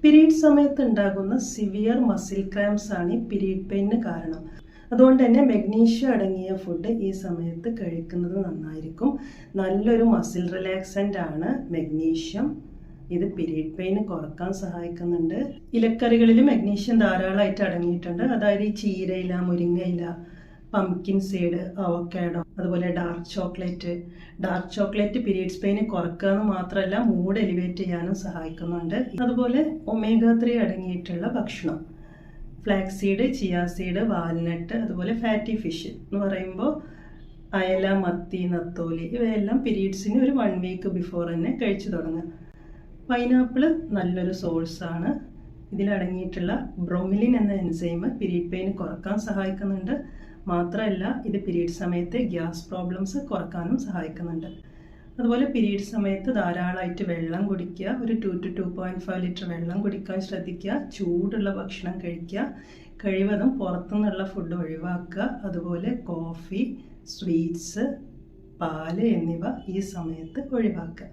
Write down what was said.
Period സമയത്ത് ഉണ്ടാകുന്ന severe muscle cramps ആണ് ഈ പീരീഡ് പെയിന് കാരണം. അതുകൊണ്ട് തന്നെ മെഗ്നീഷ്യം അടങ്ങിയ ഫുഡ് ഈ സമയത്ത് കഴിക്കുന്നത് നന്നായിരിക്കും. നല്ലൊരു മസിൽ റിലാക്സൻ്റ് ആണ് മെഗ്നീഷ്യം. ഇത് പീരീഡ് പെയിന് കുറക്കാൻ സഹായിക്കുന്നുണ്ട്. ഇലക്കറികളിൽ മെഗ്നീഷ്യം ധാരാളമായിട്ട് അടങ്ങിയിട്ടുണ്ട്. അതായത് ഈ ചീരയില, മുരിങ്ങയില, പംകിൻ സീഡ്, അവക്കാഡോ, അതുപോലെ ഡാർക്ക് ചോക്ലേറ്റ് പീരീഡ്സ് പെയിന് കുറക്കുക എന്ന് മാത്രമല്ല മൂഡ് എലിവേറ്റ് ചെയ്യാനും സഹായിക്കുന്നുണ്ട്. അതുപോലെ ഒമേഗ 3 അടങ്ങിയിട്ടുള്ള ഭക്ഷണം, flax seed, chia seed, walnut, അതുപോലെ ഫാറ്റി ഫിഷ് എന്ന് പറയുമ്പോൾ അയല, മത്തി, നത്തോലി ഇവയെല്ലാം പീരീഡ്സിന് ഒരു 1 വീക്ക് ബിഫോർ തന്നെ കഴിച്ചു തുടങ്ങുക. പൈനാപ്പിൾ നല്ലൊരു സോഴ്സാണ്. ഇതിലടങ്ങിയിട്ടുള്ള ബ്രോമിലിൻ എന്ന എൻസൈം പീരീഡ് പെയിൻ കുറക്കാൻ സഹായിക്കുന്നുണ്ട്. മാത്രമല്ല ഇത് പീരീഡ് സമയത്ത് ഗ്യാസ് പ്രോബ്ലംസ് കുറക്കാനും സഹായിക്കുന്നുണ്ട്. അതുപോലെ പീരീഡ് സമയത്ത് ധാരാളമായിട്ട് വെള്ളം കുടിക്കുക. ഒരു 2 to 2.5 ലിറ്റർ വെള്ളം കുടിക്കാൻ ശ്രദ്ധിക്കുക. ചൂടുള്ള ഭക്ഷണം കഴിക്കുക. കഴിവതും പുറത്തുനിന്നുള്ള ഫുഡ് ഒഴിവാക്കുക. അതുപോലെ കോഫി, സ്വീറ്റ്സ്, പാല് എന്നിവ ഈ സമയത്ത് ഒഴിവാക്കുക.